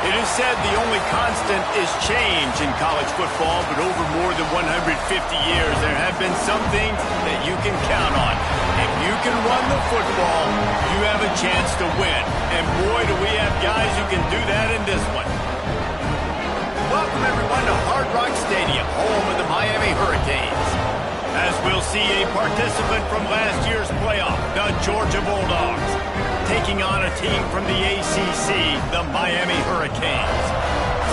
It is said the only constant is change in college football, but over more than 150 years, there have been some things that you can count on. If you can run the football, you have a chance to win. And boy, do we have guys who can do that in this one. Welcome, everyone, to Hard Rock Stadium, home of the Miami Hurricanes. As we'll see a participant from last year's playoff, the Georgia Bulldogs, taking on a team from the ACC, the Miami Hurricanes.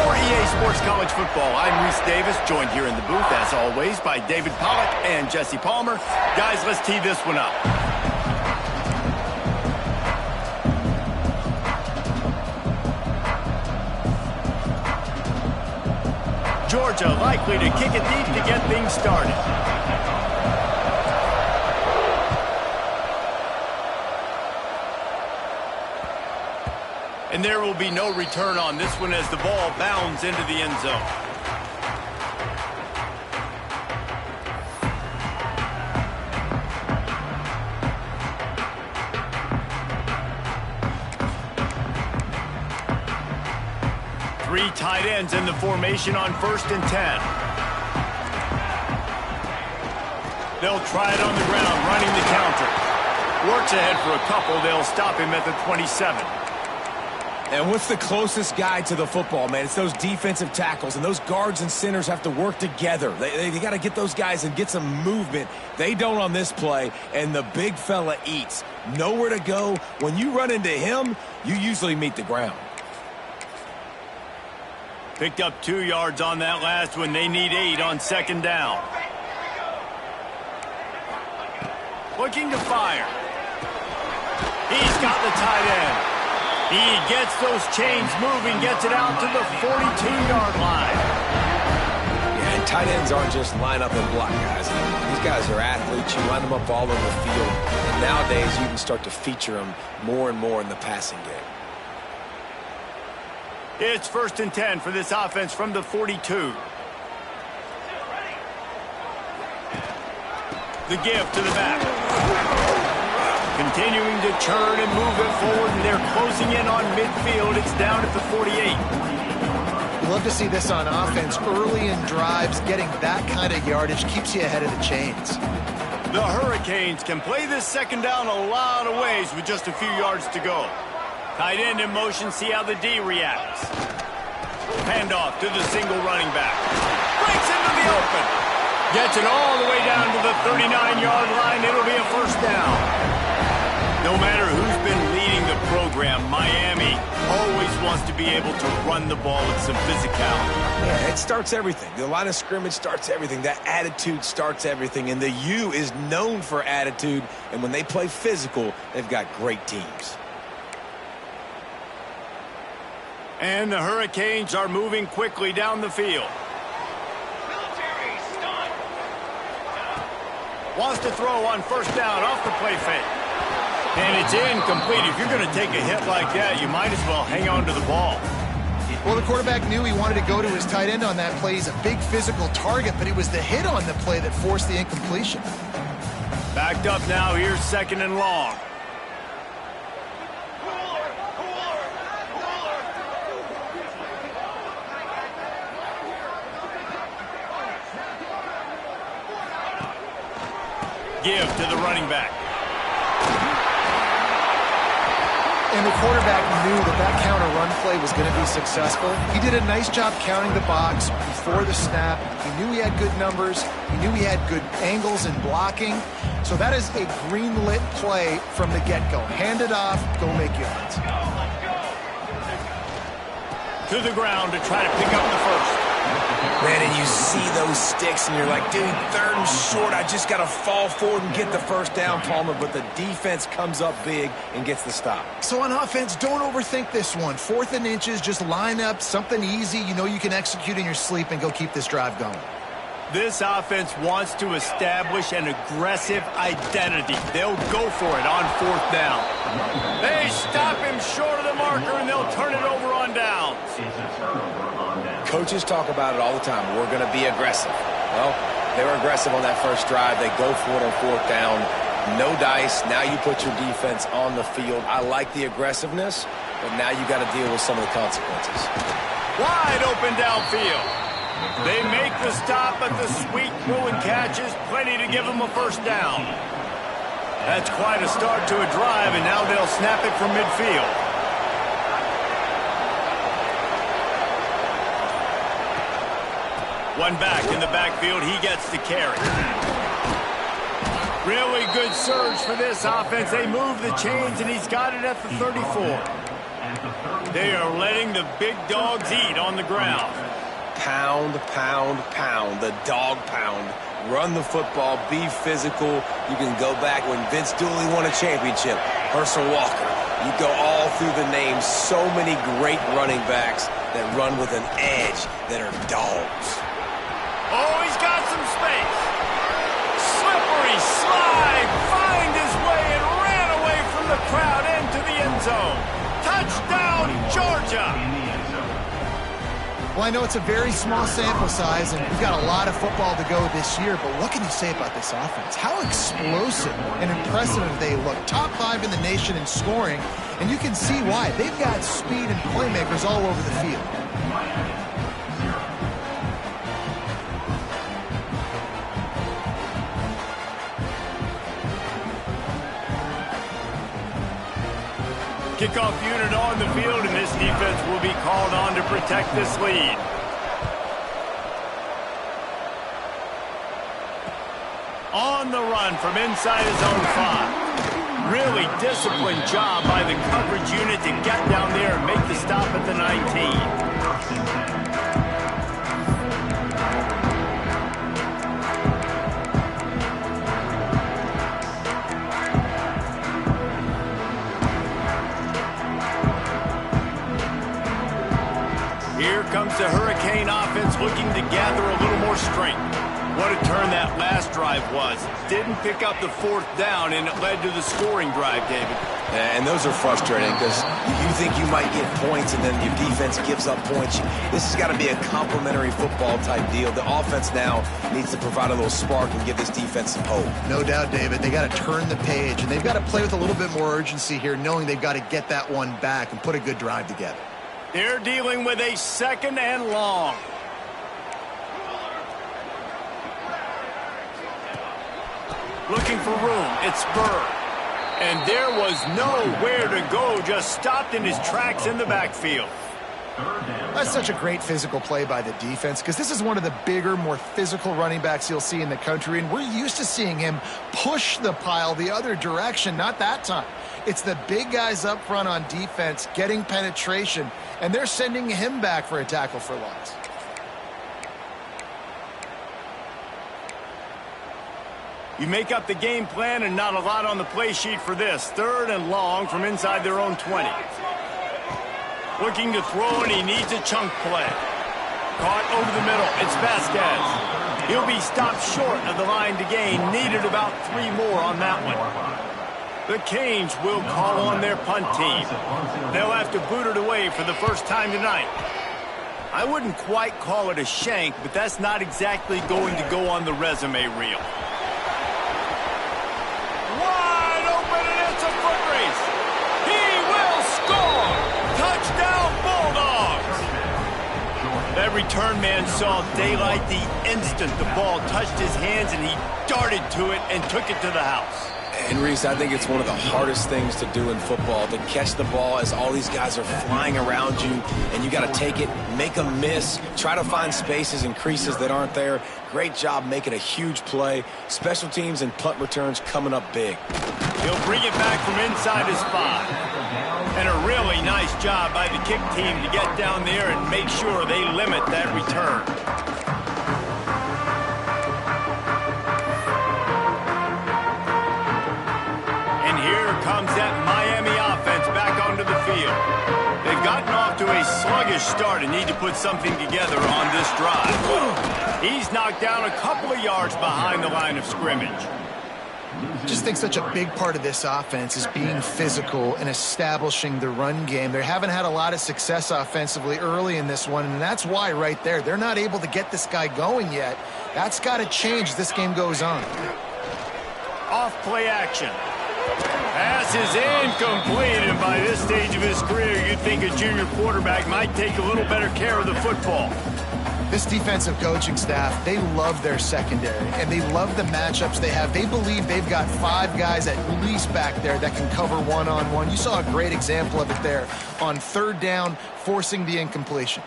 For EA Sports College Football, I'm Reese Davis, joined here in the booth, as always, by David Pollack and Jesse Palmer. Guys, let's tee this one up. Georgia likely to kick it deep to get things started. And there will be no return on this one as the ball bounds into the end zone. Three tight ends in the formation on 1st and 10. They'll try it on the ground, running the counter. Works ahead for a couple. They'll stop him at the 27. And what's the closest guy to the football, man? It's those defensive tackles, and those guards and centers have to work together. They got to get those guys and get some movement. They don't on this play, and the big fella eats. Nowhere to go. When you run into him, you usually meet the ground. Picked up 2 yards on that last one. They need 8 on 2nd down. Looking to fire. He's got the tight end. He gets those chains moving, gets it out to the 42-yard line. Yeah, Tight ends aren't just line up and block guys. These guys are athletes. You line them up all over the field. And nowadays, you can start to feature them more and more in the passing game. It's 1st and 10 for this offense from the 42. The give to the back. Continuing to churn and move it forward, and they're closing in on midfield. It's down at the 48. You love to see this on offense. Early in drives, getting that kind of yardage keeps you ahead of the chains. The Hurricanes can play this second down a lot of ways with just a few yards to go. Tight end in motion, see how the D reacts. Handoff to the single running back. Breaks into the open. Gets it all the way down to the 39-yard line. It'll be a first down. No matter who's been leading the program, Miami always wants to be able to run the ball with some physicality. Yeah, it starts everything. The line of scrimmage starts everything. That attitude starts everything. And the U is known for attitude. And when they play physical, they've got great teams. And the Hurricanes are moving quickly down the field. Wants to throw on first down off the play fake. And it's incomplete. If you're going to take a hit like that, you might as well hang on to the ball. Well, the quarterback knew he wanted to go to his tight end on that play. He's a big physical target, but it was the hit on the play that forced the incompletion. Backed up now. Here's 2nd and long. Give to the running back. And the quarterback knew that counter run play was going to be successful. He did a nice job counting the box before the snap. He knew he had good numbers. He knew he had good angles and blocking. So that is a green-lit play from the get-go. Hand it off, go make yards. To the ground to try to pick up the first. Man, and you see those sticks, and you're like, dude, 3rd and short. I just got to fall forward and get the first down, Palmer. But the defense comes up big and gets the stop. So on offense, don't overthink this one. 4th and inches, just line up something easy you know you can execute in your sleep and go keep this drive going. This offense wants to establish an aggressive identity. They'll go for it on 4th down. They stop him short of the marker, and they'll turn it over on downs. Coaches talk about it all the time. We're going to be aggressive. Well, they were aggressive on that first drive. They go for it on 4th down. No dice. Now you put your defense on the field. I like the aggressiveness, but now you got to deal with some of the consequences. Wide open downfield. They make the stop, but the sweet throw and catch is plenty to give them a first down. That's quite a start to a drive, and now they'll snap it from midfield. One back in the backfield. He gets the carry. Really good surge for this offense. They move the chains, and he's got it at the 34. They are letting the big dogs eat on the ground. Pound, pound, pound. The dog pound. Run the football. Be physical. You can go back when Vince Dooley won a championship. Herschel Walker. You go all through the names. So many great running backs that run with an edge that are dogs. Oh, he's got some space. Slippery slide. Find his way and ran away from the crowd into the end zone. Touchdown, Georgia. Well, I know it's a very small sample size, and we've got a lot of football to go this year, but what can you say about this offense? How explosive and impressive they look. Top 5 in the nation in scoring, and you can see why. They've got speed and playmakers all over the field. Kickoff unit on the field, and this defense will be called on to protect this lead. On the run from inside his own 5. Really disciplined job by the coverage unit to get down there and make the stop at the 19. Here comes the Hurricane offense looking to gather a little more strength. What a turn that last drive was. Didn't pick up the fourth down, and it led to the scoring drive, David. And those are frustrating because you think you might get points and then your defense gives up points. This has got to be a complementary football type deal. The offense now needs to provide a little spark and give this defense some hope. No doubt, David. They got to turn the page, and they've got to play with a little bit more urgency here, knowing they've got to get that one back and put a good drive together. They're dealing with a 2nd and long. Looking for room. It's Spur. And there was nowhere to go. Just stopped in his tracks in the backfield. That's such a great physical play by the defense because this is one of the bigger, more physical running backs you'll see in the country, and we're used to seeing him push the pile the other direction. Not that time. It's the big guys up front on defense getting penetration, and they're sending him back for a tackle for loss. You make up the game plan and not a lot on the play sheet for this. 3rd and long from inside their own 20. Looking to throw, and he needs a chunk play. Caught over the middle. It's Vasquez. He'll be stopped short of the line to gain. Needed about 3 more on that one. The Canes will call on their punt team. They'll have to boot it away for the first time tonight. I wouldn't quite call it a shank, but that's not exactly going to go on the resume reel. Wide open, and it's a foot race. He will score! Touchdown, Bulldogs! That return man saw daylight the instant the ball touched his hands, and he darted to it and took it to the house. And Reese, I think it's one of the hardest things to do in football, to catch the ball as all these guys are flying around you, and you got to take it, make them miss, try to find spaces and creases that aren't there. Great job making a huge play. Special teams and punt returns coming up big. He'll bring it back from inside his 5. And a really nice job by the kick team to get down there and make sure they limit that return. Comes that Miami offense back onto the field. They've gotten off to a sluggish start and need to put something together on this drive. He's knocked down a couple of yards behind the line of scrimmage. Just think such a big part of this offense is being physical and establishing the run game. They haven't had a lot of success offensively early in this one, and that's why right there, they're not able to get this guy going yet. That's got to change as this game goes on. Off play action. Pass is incomplete, and by this stage of his career, you'd think a junior quarterback might take a little better care of the football. This defensive coaching staff, they love their secondary, and they love the matchups they have. They believe they've got 5 guys at least back there that can cover one-on-one. You saw a great example of it there on 3rd down, forcing the incompletion.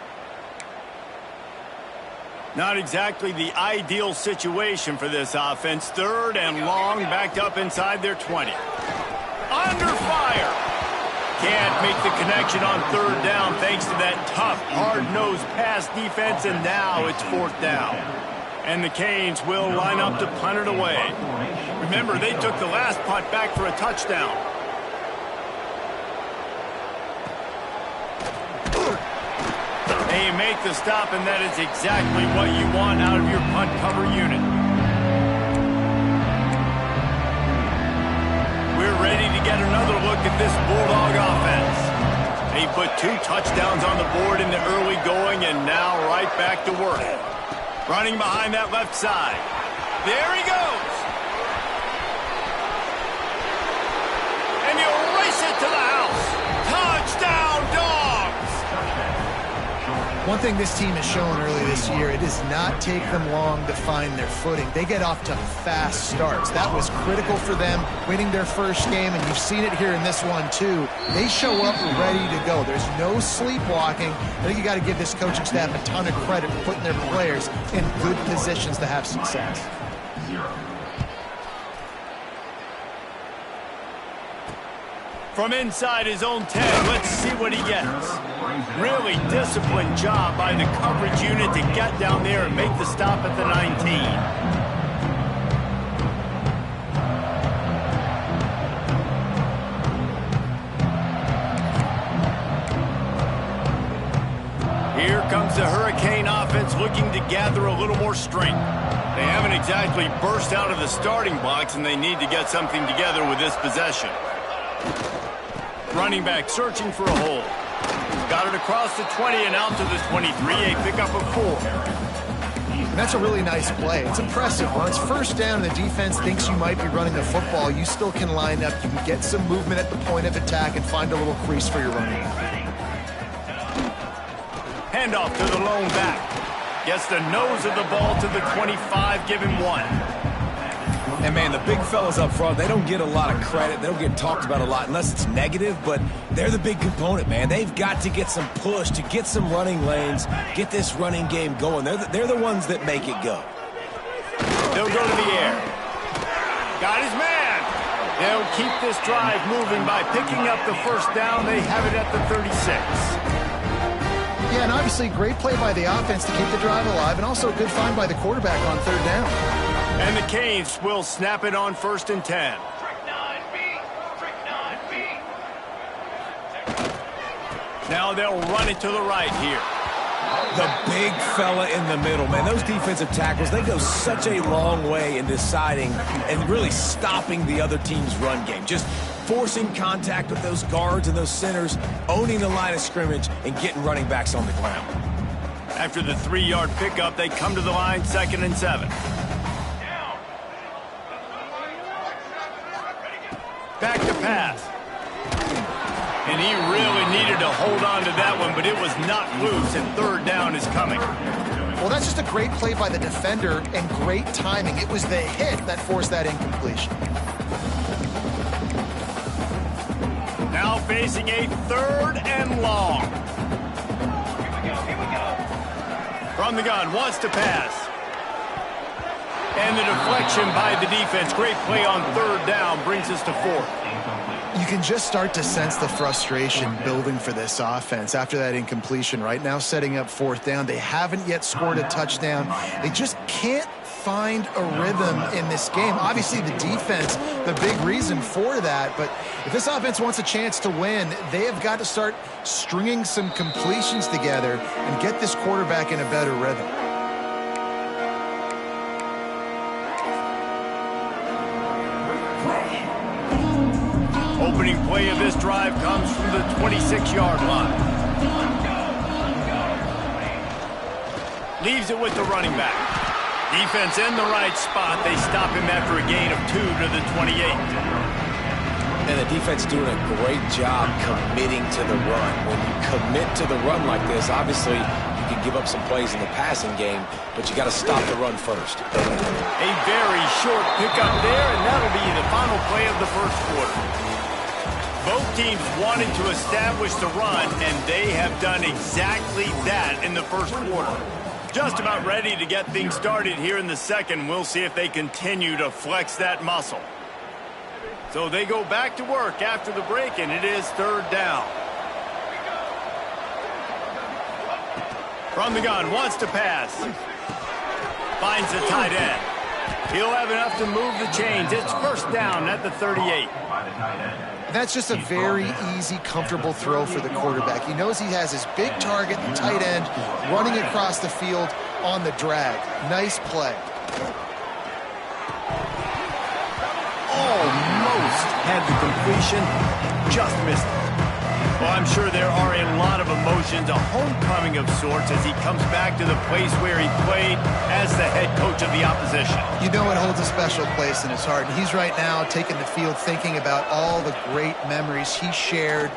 Not exactly the ideal situation for this offense. 3rd and long, backed up inside their 20. Under fire. Can't make the connection on 3rd down thanks to that tough, hard-nosed pass defense, and now it's 4th down. And the Canes will line up to punt it away. Remember, they took the last punt back for a touchdown. They make the stop, and that is exactly what you want out of your punt cover unit. We're ready to get another look at this Bulldog offense. They put 2 touchdowns on the board in the early going, and now right back to work. Running behind that left side. There he goes. And he'll race it to the house. Touchdown, Dogs! One thing this team has shown early this year, it does not take them long to find their footing. They get off to fast starts. That was critical for them winning their first game, and you've seen it here in this one too. They show up ready to go. There's no sleepwalking. I think you got to give this coaching staff a ton of credit for putting their players in good positions to have success. From inside his own 10, let's see what he gets. Really disciplined job by the coverage unit to get down there and make the stop at the 19. Here comes the Hurricane offense looking to gather a little more strength. They haven't exactly burst out of the starting blocks, and they need to get something together with this possession. Running back searching for a hole. Got it across the 20 and out to the 23, a pickup of 4. That's a really nice play. It's impressive. When it's first down and the defense thinks you might be running the football, you still can line up. You can get some movement at the point of attack and find a little crease for your running back. Handoff to the lone back. Gets the nose of the ball to the 25, give him 1. And, man, the big fellas up front, they don't get a lot of credit. They don't get talked about a lot unless it's negative, but they're the big component, man. They've got to get some push, to get some running lanes, get this running game going. They're the ones that make it go. They'll go to the air. Got his man. They'll keep this drive moving by picking up the first down. They have it at the 36. Yeah, and obviously great play by the offense to keep the drive alive, and also a good find by the quarterback on third down. And the Canes will snap it on 1st and 10. Now they'll run it to the right here. The big fella in the middle, man. Those defensive tackles, they go such a long way in deciding and really stopping the other team's run game. Just forcing contact with those guards and those centers, owning the line of scrimmage, and getting running backs on the ground. After the 3-yard pickup, they come to the line 2nd and 7. Back to pass. And he really needed to hold on to that one, but it was not loose, and third down is coming. Well, that's just a great play by the defender and great timing. It was the hit that forced that incompletion. Now facing a 3rd and long. From the gun, wants to pass. And the deflection by the defense. Great play on 3rd down brings us to 4th. You can just start to sense the frustration building for this offense after that incompletion. Right now setting up 4th down. They haven't yet scored a touchdown. They just can't find a rhythm in this game. Obviously the defense, the big reason for that, but if this offense wants a chance to win, they have got to start stringing some completions together and get this quarterback in a better rhythm. Opening play of this drive comes from the 26-yard line. Leaves it with the running back. Defense in the right spot. They stop him after a gain of 2 to the 28. And the defense doing a great job committing to the run. When you commit to the run like this, obviously you can give up some plays in the passing game, but you got to stop the run first. A very short pickup there, and that'll be the final play of the first quarter. Both teams wanted to establish the run, and they have done exactly that in the first quarter. Just about ready to get things started here in the second. We'll see if they continue to flex that muscle. So they go back to work after the break, and it is 3rd down. From the gun, wants to pass. Finds the tight end. He'll have enough to move the chains. It's 1st down at the 38. That's just a very easy, comfortable throw for the quarterback. He knows he has his big target, the tight end, running across the field on the drag. Nice play. Almost had the completion, just missed it. Well, I'm sure there are a lot of emotions, a homecoming of sorts as he comes back to the place where he played as the head coach of the opposition. You know it holds a special place in his heart, and he's right now taking the field thinking about all the great memories he shared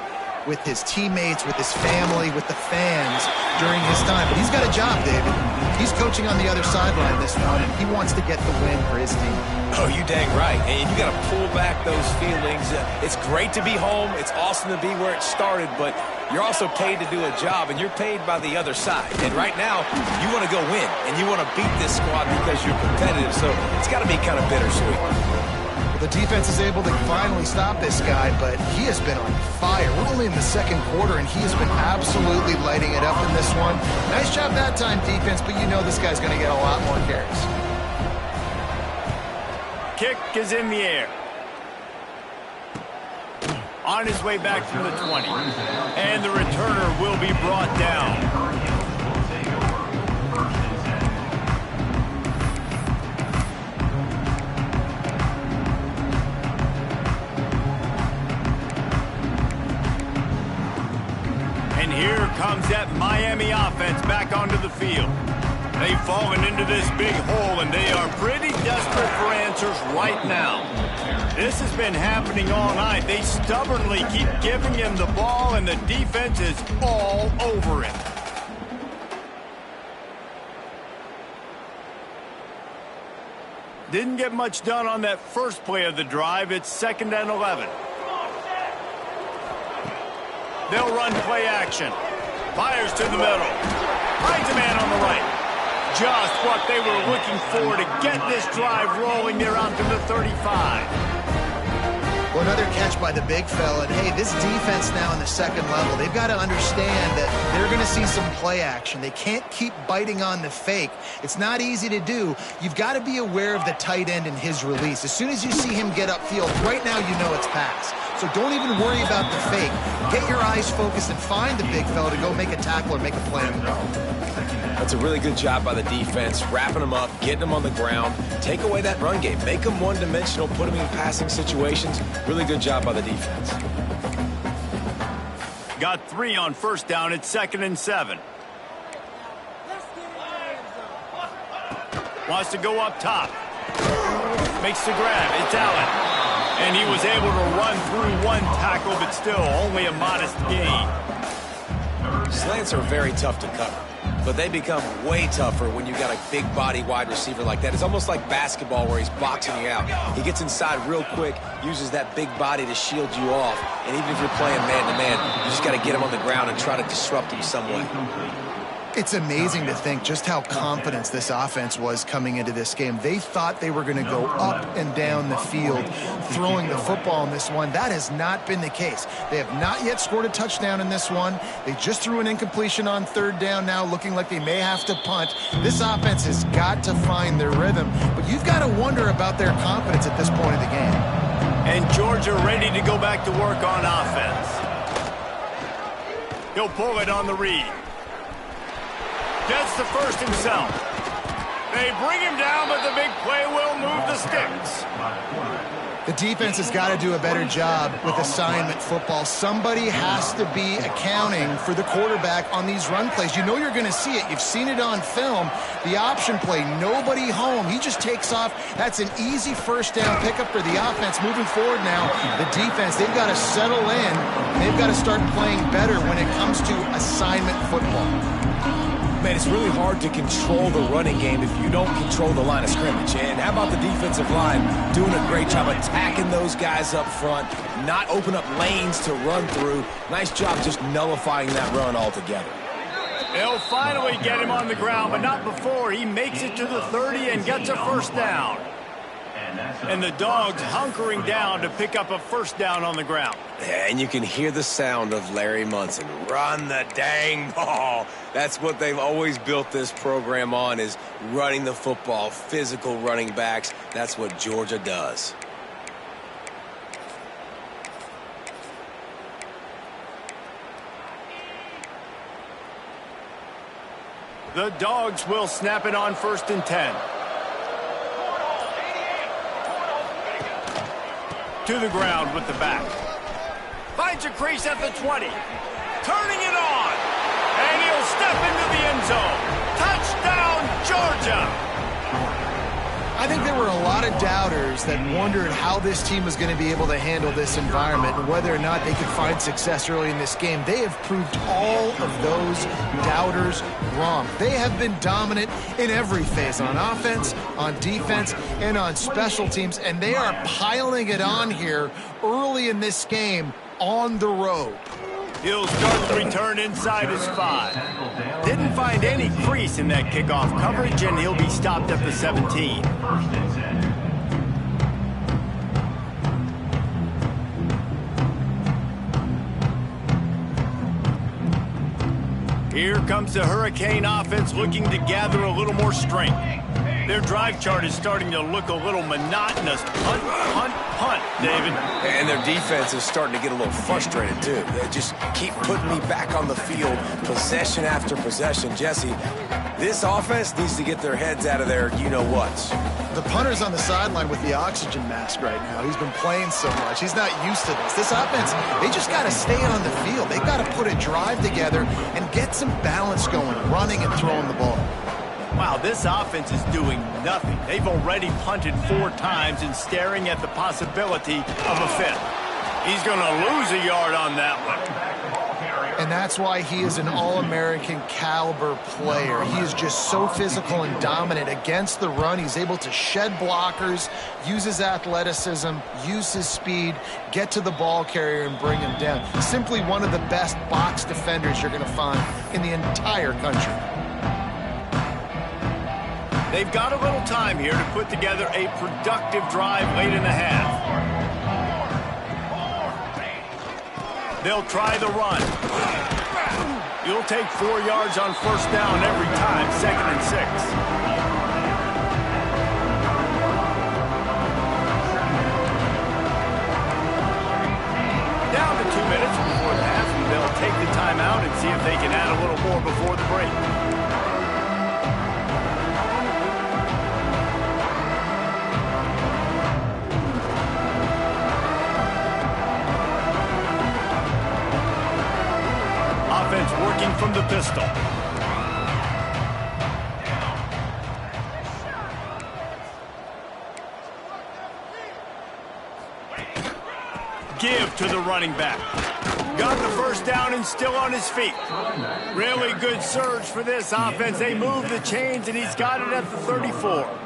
with his teammates, with his family, with the fans during his time. But he's got a job, David. He's coaching on the other sideline this one, and he wants to get the win for his team. Oh, you dang right. And you got to pull back those feelings. It's great to be home. It's awesome to be where it started, but you're also paid to do a job, and you're paid by the other side. And right now, you want to go win, and you want to beat this squad because you're competitive. So it's got to be kind of bittersweet. The defense is able to finally stop this guy, but he has been on fire. We're only in the second quarter, and he has been absolutely lighting it up in this one. Nice job that time, defense, but you know this guy's going to get a lot more carries. Kick is in the air. On his way back from the 20. And the returner will be brought down. And here comes that Miami offense back onto the field. They've fallen into this big hole, and they are pretty desperate for answers right now. This has been happening all night. They stubbornly keep giving him the ball, and the defense is all over it. Didn't get much done on that first play of the drive. It's 2nd and 11. They'll run play action. Fires to the middle. Finds a man on the right. Just what they were looking for to get this drive rolling. They're out to the 35. Well, another catch by the big fella. And, hey, this defense now in the second level, they've got to understand that they're going to see some play action. They can't keep biting on the fake. It's not easy to do. You've got to be aware of the tight end and his release. As soon as you see him get upfield, right now you know it's pass. So don't even worry about the fake. Get your eyes focused and find the big fella to go make a tackle or make a play on the ball. That's a really good job by the defense, wrapping them up, getting them on the ground, take away that run game, make them one-dimensional, put them in passing situations. Really good job by the defense. Got 3 on first down. It's 2nd and 7. Wants to go up top. Makes the grab. It's Allen. And he was able to run through one tackle, but still only a modest gain. Slants are very tough to cover, but they become way tougher when you got a big body wide receiver like that. It's almost like basketball where he's boxing you out. He gets inside real quick, uses that big body to shield you off, and even if you're playing man-to-man, you just got to get him on the ground and try to disrupt him some way. It's amazing to think just how confident this offense was coming into this game. They thought they were going to go up and down the field throwing the football in this one. That has not been the case. They have not yet scored a touchdown in this one. They just threw an incompletion on 3rd down now, looking like they may have to punt. This offense has got to find their rhythm, but you've got to wonder about their confidence at this point of the game. And Georgia ready to go back to work on offense. He'll pull it on the read. Gets the first himself. They bring him down, but the big play will move the sticks. The defense has got to do a better job with assignment football. Somebody has to be accounting for the quarterback on these run plays. You know you're going to see it. You've seen it on film. The option play, nobody home. He just takes off. That's an easy first down pickup for the offense. Moving forward now, the defense, they've got to settle in. They've got to start playing better when it comes to assignment football. Man, it's really hard to control the running game if you don't control the line of scrimmage. And how about the defensive line doing a great job attacking those guys up front, not open up lanes to run through. Nice job just nullifying that run altogether. They'll finally get him on the ground, but not before he makes it to the 30 and gets a first down. And the Dogs hunkering down to pick up a first down on the ground. And you can hear the sound of Larry Munson. Run the dang ball. That's what they've always built this program on, is running the football, physical running backs. That's what Georgia does. The Dogs will snap it on 1st and 10. To the ground with the back. Finds a crease at the 20. Turning it on. And he'll step into the end zone. Touchdown, Georgia. I think there were a lot of doubters that wondered how this team was going to be able to handle this environment and whether or not they could find success early in this game. They have proved all of those doubters wrong. They have been dominant in every phase, on offense, on defense, and on special teams, and they are piling it on here early in this game on the road. He'll start the return inside his 5. Didn't find any crease in that kickoff coverage, and he'll be stopped at the 17. Here comes the Hurricane offense looking to gather a little more strength. Their drive chart is starting to look a little monotonous. Punt, punt, punt, David. And their defense is starting to get a little frustrated, too. They just keep putting me back on the field, possession after possession. Jesse, this offense needs to get their heads out of their you-know-whats. The punter's on the sideline with the oxygen mask right now. He's been playing so much. He's not used to this. This offense, they just got to stay on the field. They've got to put a drive together and get some balance going, running and throwing the ball. Wow, this offense is doing nothing. They've already punted 4 times and staring at the possibility of a 5th. He's going to lose a yard on that one. And that's why he is an All-American caliber player. He is just so physical and dominant against the run. He's able to shed blockers, use his athleticism, use his speed, get to the ball carrier and bring him down. Simply one of the best box defenders you're going to find in the entire country. They've got a little time here to put together a productive drive late in the half. They'll try the run. You'll take 4 yards on first down every time, 2nd and 6. Down to 2 minutes before the half, and they'll take the timeout and see if they can add a little more before the break. Offense working from the pistol. Give to the running back. Got the first down and still on his feet. Really good surge for this offense. They move the chains, and he's got it at the 34.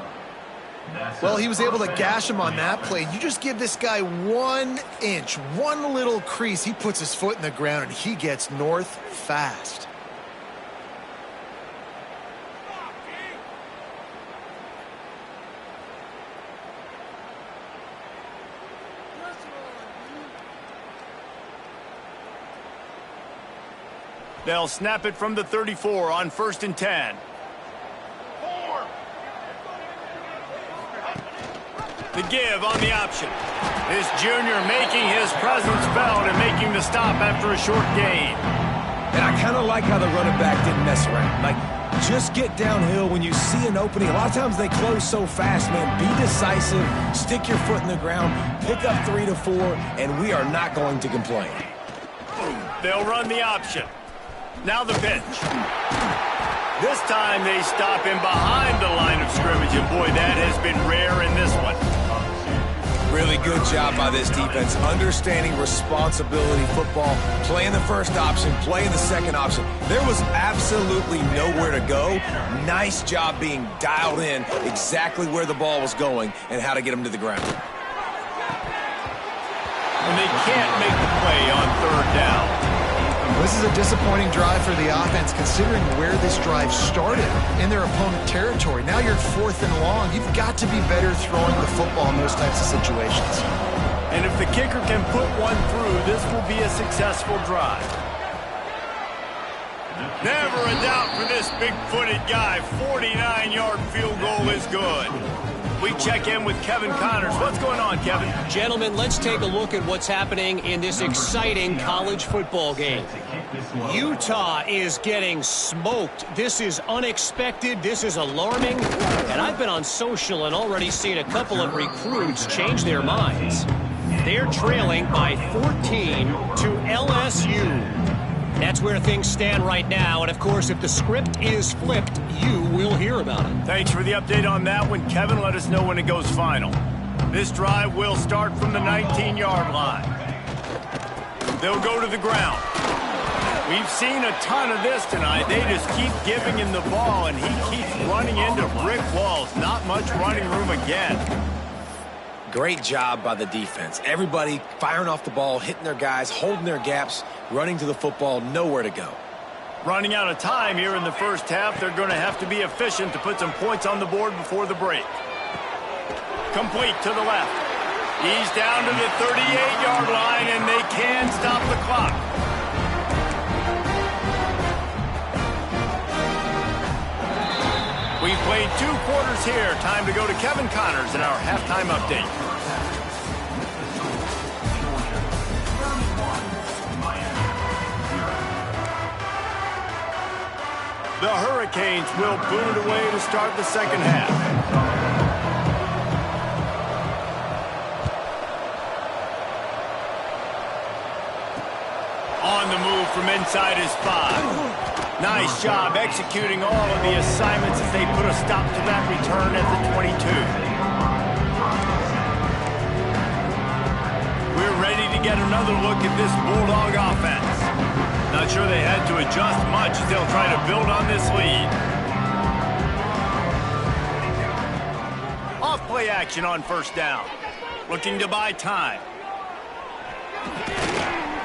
Well, he was able to gash him on that play. You just give this guy 1 inch, one little crease. He puts his foot in the ground, and he gets north fast. They'll snap it from the 34 on 1st and 10. The give on the option. This junior making his presence felt and making the stop after a short gain. And I kind of like how the running back didn't mess around. Like, just get downhill when you see an opening. A lot of times they close so fast, man. Be decisive, stick your foot in the ground, pick up 3 to 4, and we are not going to complain. They'll run the option. Now the pitch. This time they stop him behind the line of scrimmage, and boy, that has been rare in this one. Really good job by this defense, understanding responsibility football, playing the first option, playing the second option. There was absolutely nowhere to go. Nice job being dialed in exactly where the ball was going and how to get him to the ground. And they can't make the play on 3rd down. This is a disappointing drive for the offense, considering where this drive started in their opponent territory. Now you're 4th and long. You've got to be better throwing the football in those types of situations. And if the kicker can put one through, this will be a successful drive. Never a doubt for this big-footed guy. 49-yard field goal is good. We check in with Kevin Connors. What's going on, Kevin? Gentlemen, let's take a look at what's happening in this exciting college football game. Utah is getting smoked. This is unexpected. This is alarming. And I've been on social and already seen a couple of recruits change their minds. They're trailing by 14 to LSU. That's where things stand right now. And, of course, if the script is flipped, you will hear about it. Thanks for the update on that one, Kevin. Let us know when it goes final. This drive will start from the 19-yard line. They'll go to the ground. We've seen a ton of this tonight. They just keep giving him the ball, and he keeps running into brick walls. Not much running room again. Great job by the defense. Everybody firing off the ball, hitting their guys, holding their gaps, running to the football, nowhere to go. Running out of time here in the first half. They're going to have to be efficient to put some points on the board before the break. Complete to the left. He's down to the 38-yard line, and they can stop the clock. We've played 2 quarters here. Time to go to Kevin Connors in our halftime update. The Hurricanes will boot it away to start the second half. inside his 5. Nice job executing all of the assignments as they put a stop to that return at the 22. We're ready to get another look at this Bulldog offense. Not sure they had to adjust much as they'll try to build on this lead. Off play action on first down. Looking to buy time.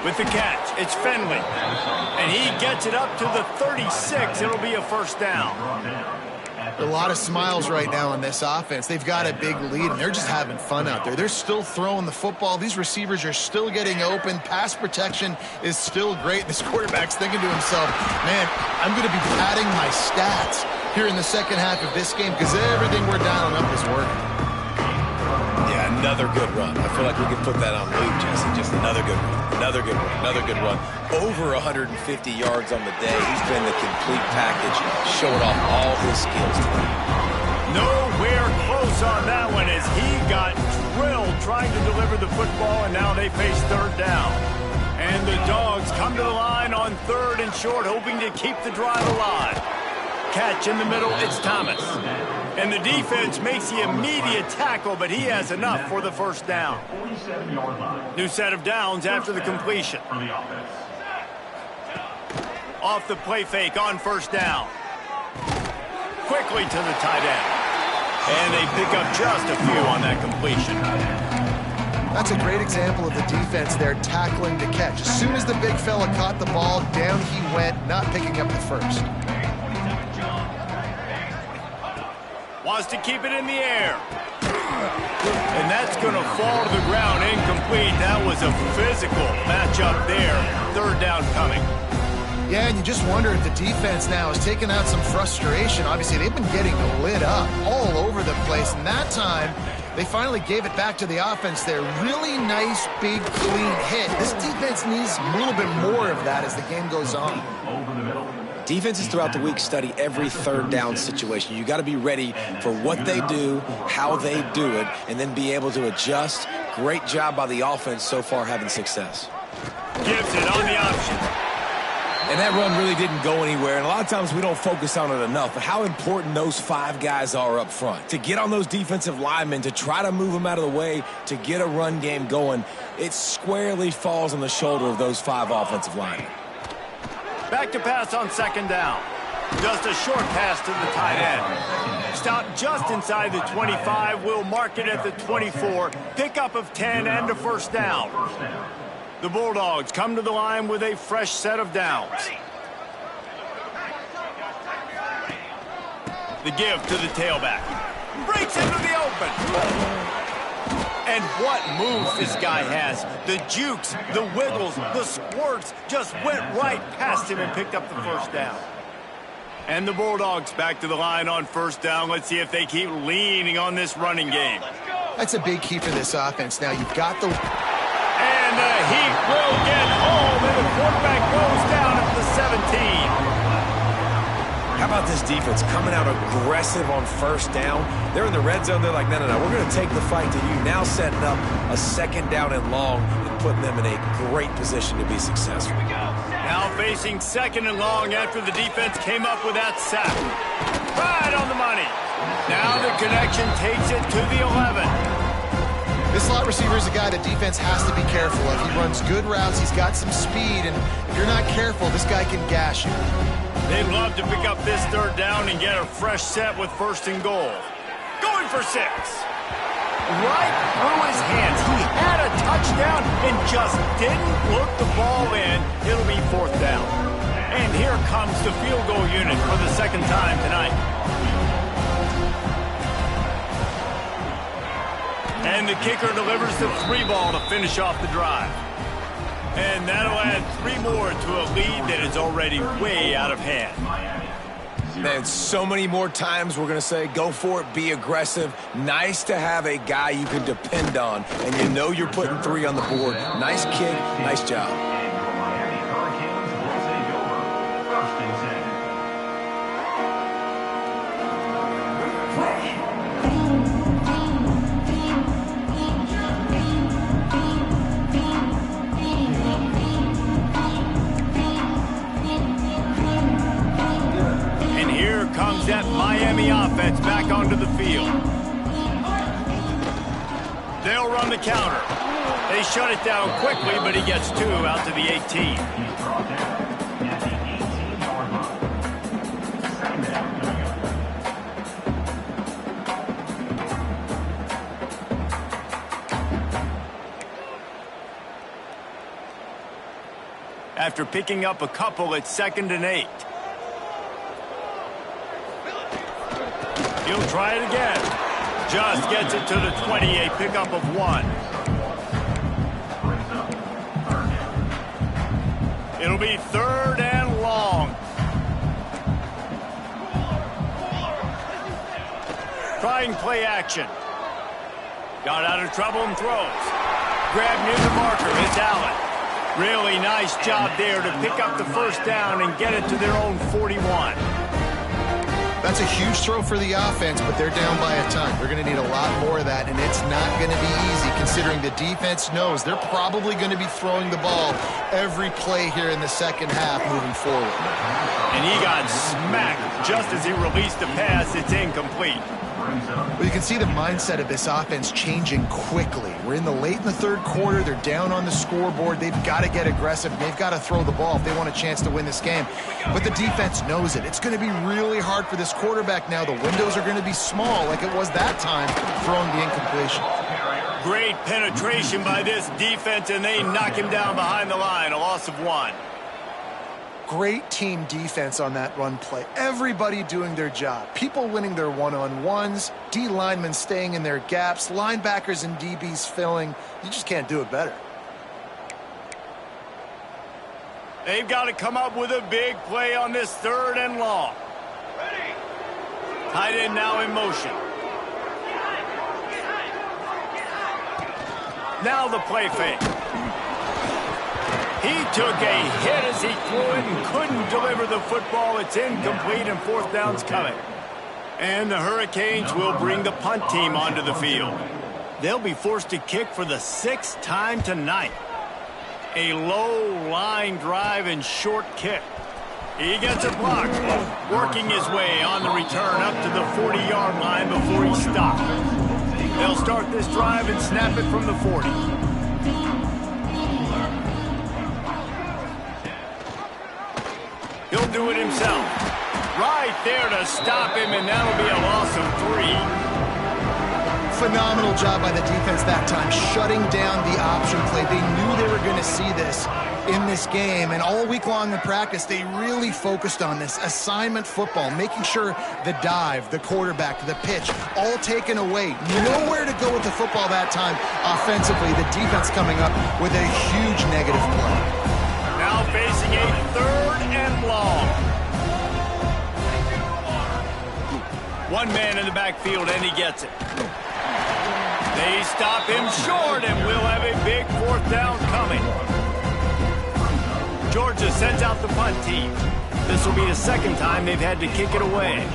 With the catch, it's Finley. And he gets it up to the 36. It'll be a first down. A lot of smiles right now on this offense. They've got a big lead, and they're just having fun out there. They're still throwing the football. These receivers are still getting open. Pass protection is still great. This quarterback's thinking to himself, man, I'm going to be padding my stats here in the second half of this game because everything we're dialing up is working. Yeah, another good run. I feel like we could put that on loop, Jesse. Just another good run. Another good run. Another good run. Over 150 yards on the day. He's been the complete package, showing off all his skills tonight. Nowhere close on that one as he got drilled trying to deliver the football, and now they face third down. And the Dogs come to the line on 3rd and short, hoping to keep the drive alive. Catch in the middle, it's Thomas. And the defense makes the immediate tackle, but he has enough for the first down. New set of downs after the completion. Off the play fake on first down. Quickly to the tight end. And they pick up just a few on that completion. That's a great example of the defense there tackling to catch. As soon as the big fella caught the ball, down he went, not picking up the first. Wants to keep it in the air. And that's going to fall to the ground incomplete. That was a physical matchup there. Third down coming. Yeah, and you just wonder if the defense now is taking out some frustration. Obviously, they've been getting lit up all over the place. And that time, they finally gave it back to the offense there. Really nice, big, clean hit. This defense needs a little bit more of that as the game goes on. Defenses throughout the week study every third down situation. You got to be ready for what they do, how they do it, and then be able to adjust. Great job by the offense so far having success. Gives it on the option. And that run really didn't go anywhere. And a lot of times we don't focus on it enough, but how important those 5 guys are up front. To get on those defensive linemen, to try to move them out of the way, to get a run game going, it squarely falls on the shoulder of those 5 offensive linemen. Back to pass on second down. Just a short pass to the tight end. Stop just inside the 25. We'll mark it at the 24. Pickup of 10 and a first down. The Bulldogs come to the line with a fresh set of downs. The give to the tailback. Breaks into the open. And what moves this guy has. The jukes, the wiggles, the squirts just went right past him and picked up the first down. And the Bulldogs back to the line on first down. Let's see if they keep leaning on this running game. That's a big key for this offense. Now you've got the... And the Heat will get home, and the quarterback goes down at the 17. How about this defense coming out aggressive on first down? They're in the red zone. They're like, no, we're going to take the fight to you. Now setting up a second down and long and putting them in a great position to be successful. Now facing second and long after the defense came up with that sack. Right on the money. Now the connection takes it to the 11. This slot receiver is a guy the defense has to be careful of. He runs good routes. He's got some speed, and if you're not careful, this guy can gash you. They'd love to pick up this third down and get a fresh set with first and goal. Going for 6. Right through his hands. He had a touchdown and just didn't look the ball in. It'll be fourth down. And here comes the field goal unit for the second time tonight. And the kicker delivers the 3 ball to finish off the drive. And that'll add 3 more to a lead that is already way out of hand. Man, so many more times we're going to say, go for it, be aggressive. Nice to have a guy you can depend on, and you know you're putting 3 on the board. Nice kick, nice job. comes that Miami offense back onto the field. They'll run the counter. They shut it down quickly, but he gets 2 out to the 18. After picking up a couple, it's 2nd and 8. He'll try it again. Just gets it to the 20, a pickup of 1. It'll be 3rd and long. Trying play action. Got out of trouble and throws. Grab near the marker. It's Allen. Really nice job there to pick up the first down and get it to their own 41. That's a huge throw for the offense, but they're down by a ton. They're going to need a lot more of that, and it's not going to be easy considering the defense knows they're probably going to be throwing the ball every play here in the second half moving forward. And he got smacked just as he released the pass. It's incomplete. Well, you can see the mindset of this offense changing quickly. We're in the late in the 3rd quarter. They're down on the scoreboard. They've got to get aggressive. They've got to throw the ball if they want a chance to win this game. But the defense knows it. It's going to be really hard for this quarterback now. The windows are going to be small like it was that time throwing the incompletion. Great penetration by this defense, and they knock him down behind the line. A loss of 1. Great team defense on that run play. Everybody doing their job. People winning their one-on-ones, D linemen staying in their gaps, linebackers and DBs filling. You just can't do it better. They've got to come up with a big play on this 3rd and long. Tight end now in motion. Now the play fake. He took a hit as he threw it and couldn't deliver the football. It's incomplete and 4th down's coming. And the Hurricanes will bring the punt team onto the field. They'll be forced to kick for the 6th time tonight. A low line drive and short kick. He gets it blocked, working his way on the return up to the 40-yard line before he stopped. They'll start this drive and snap it from the 40. He'll do it himself. Right there to stop him, and that'll be a loss of 3. Phenomenal job by the defense that time, shutting down the option play. They knew they were going to see this in this game, and all week long in practice, they really focused on this assignment football, making sure the dive, the quarterback, the pitch, all taken away. Nowhere to go with the football that time offensively. The defense coming up with a huge negative play. Now facing a 3rd and long. One man in the backfield, and he gets it. They stop him short, and we'll have a big 4th down coming. Georgia sends out the punt team. This will be the 2nd time they've had to kick it away.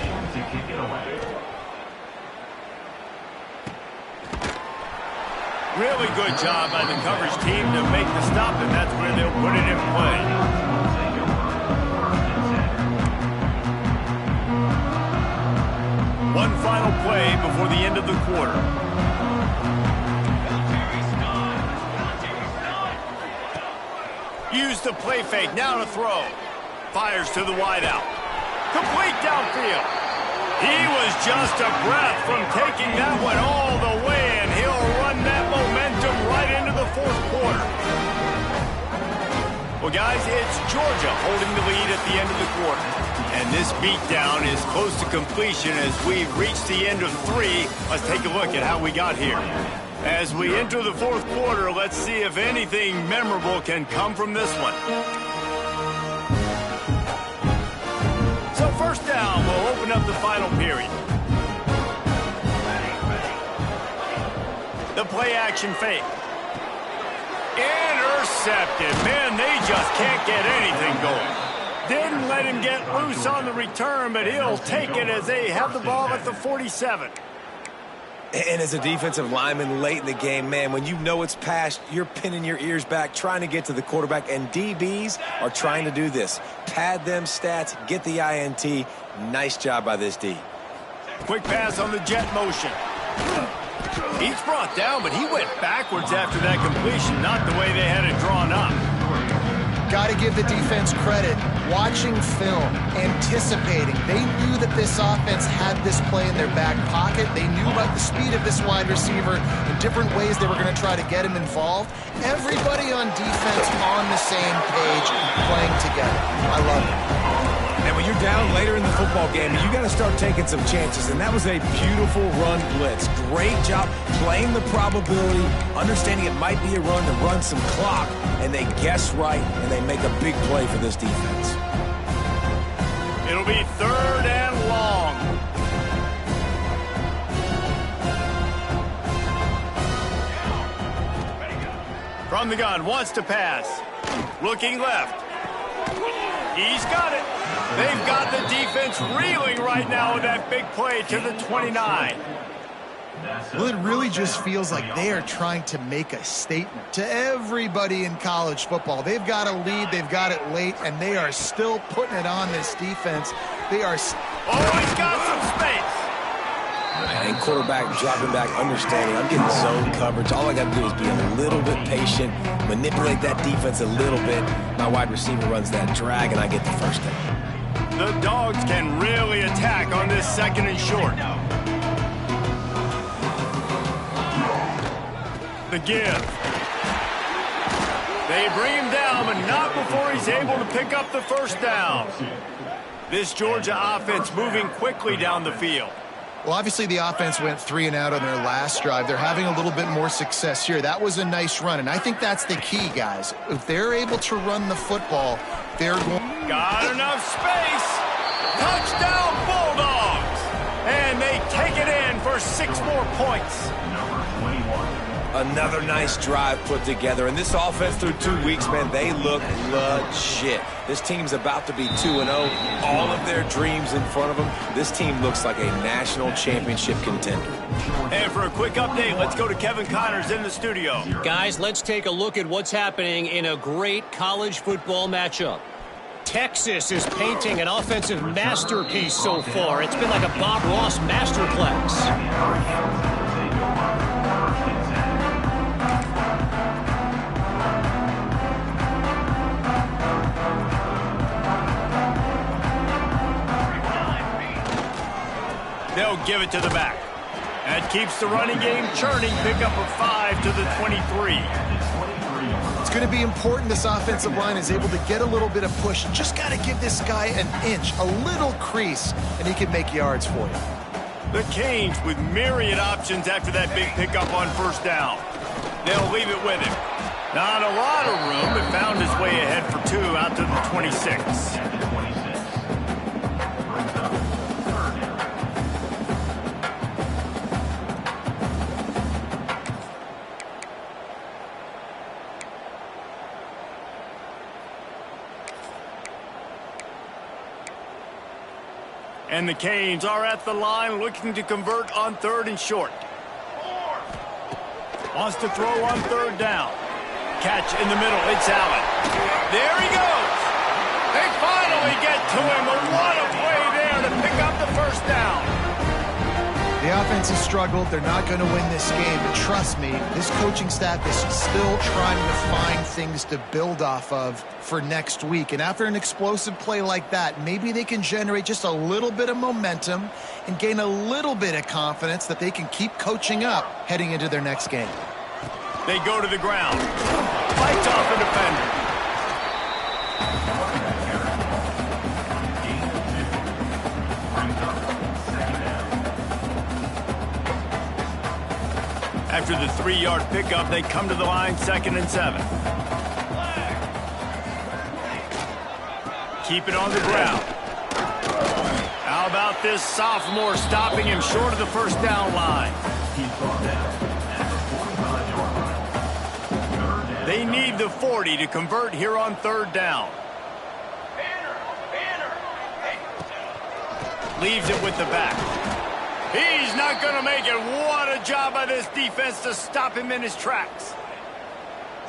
Really good job by the coverage team to make the stop, and that's where they'll put it in play. One final play before the end of the quarter. Use the play fake, now to throw. Fires to the wideout. Complete downfield. He was just a breath from taking that one all the way, and he'll run that momentum right into the 4th quarter. Well, guys, it's Georgia holding the lead at the end of the quarter. And this beatdown is close to completion as we've reached the end of 3. Let's take a look at how we got here. As we enter the 4th quarter, let's see if anything memorable can come from this one. So 1st down, we'll open up the final period. The play action fake. Intercepted. Man, they just can't get anything going. Didn't let him get loose on the return, but he'll take it as they have the ball at the 47. And as a defensive lineman late in the game, man, when you know it's past, you're pinning your ears back, trying to get to the quarterback, and DBs are trying to do this. Pad them stats, get the INT. Nice job by this D. Quick pass on the jet motion. He's brought down, but he went backwards after that completion, not the way they had it drawn up. Got to give the defense credit. Watching film, anticipating. They knew that this offense had this play in their back pocket. They knew about the speed of this wide receiver and different ways they were going to try to get him involved. Everybody on defense on the same page, playing together. I love it. And when you're down later in the football game, you got to start taking some chances. And that was a beautiful run blitz. Great job playing the probability, understanding it might be a run to run some clock. And they guess right, and they make a big play for this defense. It'll be 3rd and long. From the gun, wants to pass. Looking left. He's got it. They've got the defense reeling right now with that big play to the 29. Well, it really just feels like they are trying to make a statement to everybody in college football. They've got a lead, they've got it late, and they are still putting it on this defense. They are... Oh, he's got some space. And quarterback dropping back, understanding I'm getting zone coverage. All I got to do is be a little bit patient, manipulate that defense a little bit. My wide receiver runs that drag, and I get the first down. The Dogs can really attack on this 2nd and short. The give. They bring him down, but not before he's able to pick up the first down. This Georgia offense moving quickly down the field. Well, obviously the offense went 3 and out on their last drive. They're having a little bit more success here. That was a nice run, and I think that's the key, guys. If they're able to run the football, they're going... Got enough space. Touchdown Bulldogs. And they take it in for 6 more points. Another nice drive put together. And this offense through 2 weeks, man, they look legit. This team's about to be 2-0. All of their dreams in front of them. This team looks like a national championship contender. And for a quick update, let's go to Kevin Connors in the studio. Guys, let's take a look at what's happening in a great college football matchup. Texas is painting an offensive masterpiece so far. It's been like a Bob Ross masterclass. They'll give it to the back. That keeps the running game churning. Pickup of 5 to the 23. It's going to be important this offensive line is able to get a little bit of push. Just got to give this guy an inch, a little crease, and he can make yards for you. The Canes with myriad options after that big pickup on first down. They'll leave it with him. Not a lot of room, but found his way ahead for 2 out to the 26. And the Canes are at the line looking to convert on 3rd and short. Wants to throw on 3rd down. Catch in the middle. It's Allen. There he goes. They finally get to him. But what a play there to pick up the first down. The offense has struggled. They're not going to win this game. But trust me, this coaching staff is still trying to find things to build off of for next week. And after an explosive play like that, maybe they can generate just a little bit of momentum and gain a little bit of confidence that they can keep coaching up heading into their next game. They go to the ground. Fights off a defender. After the 3-yard pickup, they come to the line 2nd and 7. Keep it on the ground. How about this sophomore stopping him short of the first down line? They need the 40 to convert here on 3rd down. Leaves it with the back. He's not going to make it. What a job by this defense to stop him in his tracks.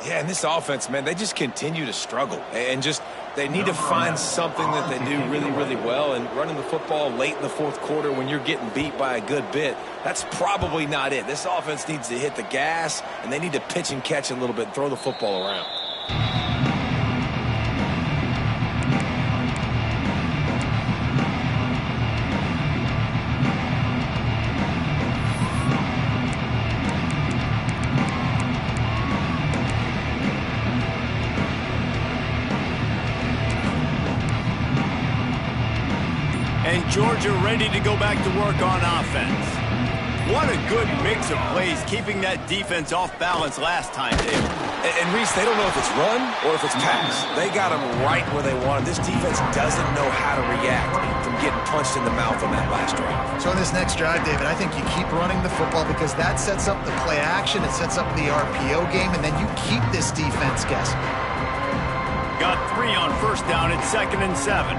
Yeah, and this offense, man, they just continue to struggle. And just they need to find something that they do really, really well. And running the football late in the fourth quarter when you're getting beat by a good bit, that's probably not it. This offense needs to hit the gas, and they need to pitch and catch a little bit and throw the football around. And Georgia ready to go back to work on offense. What a good mix of plays, keeping that defense off balance last time, David. And Reese, they don't know if it's run or if it's pass. They got them right where they want them. This defense doesn't know how to react from getting punched in the mouth on that last drive. So on this next drive, David, I think you keep running the football because that sets up the play action, it sets up the RPO game, and then you keep this defense guessing. Got 3 on first down at 2nd and 7.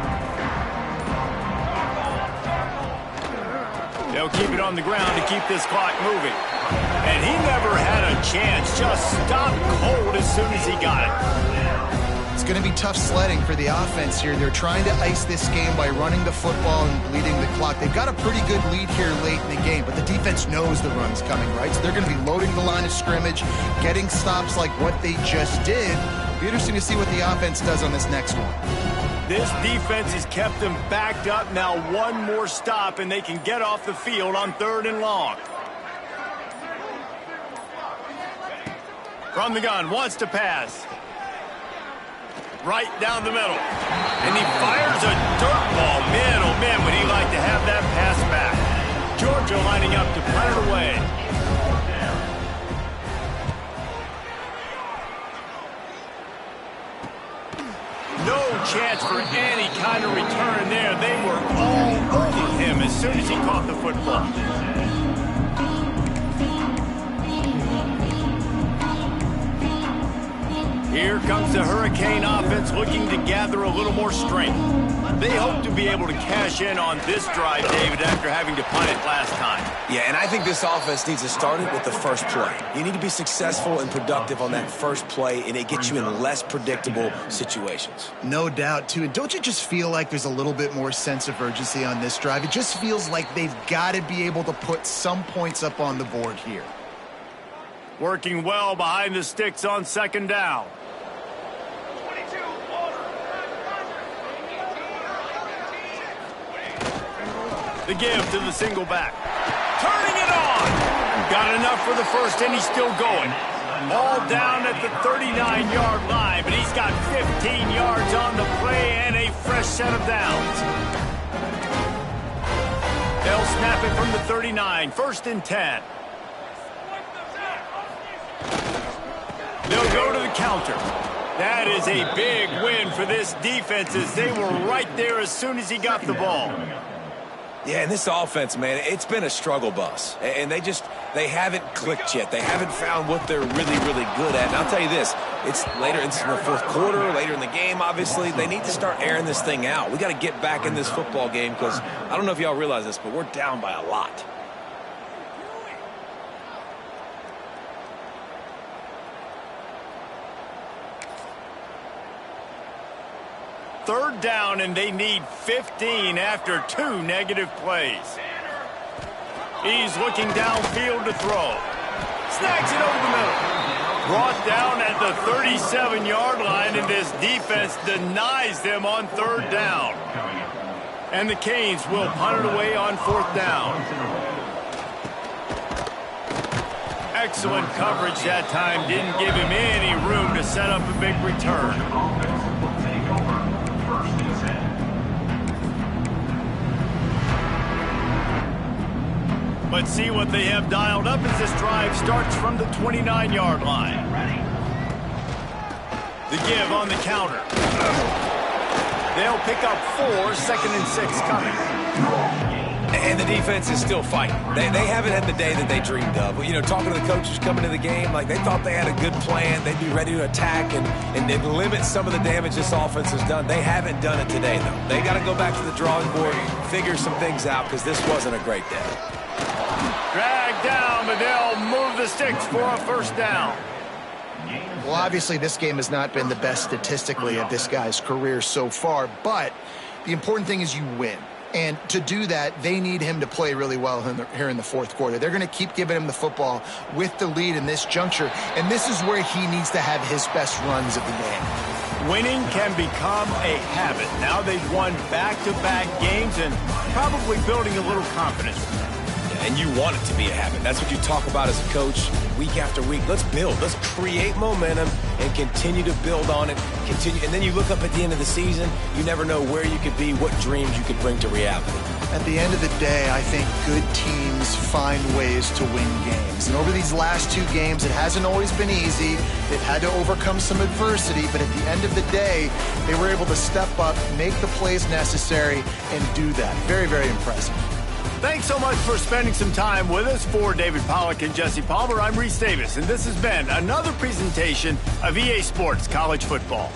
They'll keep it on the ground to keep this clock moving. And he never had a chance. Just stopped cold as soon as he got it. It's going to be tough sledding for the offense here. They're trying to ice this game by running the football and bleeding the clock. They've got a pretty good lead here late in the game, but the defense knows the run's coming, right? So they're going to be loading the line of scrimmage, getting stops like what they just did. It'll be interesting to see what the offense does on this next one. This defense has kept them backed up. Now one more stop, and they can get off the field on 3rd and long. From the gun, wants to pass. Right down the middle. And he fires a dirt ball. Man, oh man, would he like to have that pass back. Georgia lining up to punt it away. No chance for any kind of return there. They were all over him as soon as he caught the football. Here comes the Hurricane offense looking to gather a little more strength. They hope to be able to cash in on this drive, David, after having to punt it last time. Yeah, and I think this offense needs to start it with the first play. You need to be successful and productive on that first play, and it gets you in less predictable situations. No doubt, too. And don't you just feel like there's a little bit more sense of urgency on this drive? It just feels like they've got to be able to put some points up on the board here. Working well behind the sticks on 2nd down. The give to the single back. Turning it on. Got enough for the first, and he's still going. All down at the 39-yard line, but he's got 15 yards on the play and a fresh set of downs. They'll snap it from the 39, 1st and 10. They'll go to the counter. That is a big win for this defense as they were right there as soon as he got the ball. Yeah, and this offense, man, it's been a struggle bus. And they haven't clicked yet. They haven't found what they're really, really good at. And I'll tell you this, it's later in the fourth quarter, later in the game, obviously. They need to start airing this thing out. We got to get back in this football game because I don't know if y'all realize this, but we're down by a lot. Third down, and they need 15 after 2 negative plays. He's looking downfield to throw. Snags it over the middle. Brought down at the 37-yard line, and this defense denies them on 3rd down. And the Canes will punt it away on 4th down. Excellent coverage that time. Didn't give him any room to set up a big return. Let's see what they have dialed up as this drive starts from the 29-yard line. The give on the counter. They'll pick up 4, 2nd and 6 coming. And the defense is still fighting. They haven't had the day that they dreamed of. You know, talking to the coaches coming to the game, like they thought they had a good plan. They'd be ready to attack and limit some of the damage this offense has done. They haven't done it today, though. They got to go back to the drawing board, figure some things out because this wasn't a great day. Dragged down, but they'll move the sticks for a first down. Well, obviously, this game has not been the best statistically of this guy's career so far, but the important thing is you win. And to do that, they need him to play really well here in the fourth quarter. They're going to keep giving him the football with the lead in this juncture, and this is where he needs to have his best runs of the game. Winning can become a habit. Now they've won back-to-back games and probably building a little confidence. And you want it to be a habit. That's what you talk about as a coach week after week. Let's build. Let's create momentum and continue to build on it. And then you look up at the end of the season, you never know where you could be, what dreams you could bring to reality. At the end of the day, I think good teams find ways to win games. And over these last two games, it hasn't always been easy. They've had to overcome some adversity, but at the end of the day, they were able to step up, make the plays necessary, and do that. Very, very impressive. Thanks so much for spending some time with us. For David Pollack and Jesse Palmer, I'm Reese Davis, and this has been another presentation of EA Sports College Football.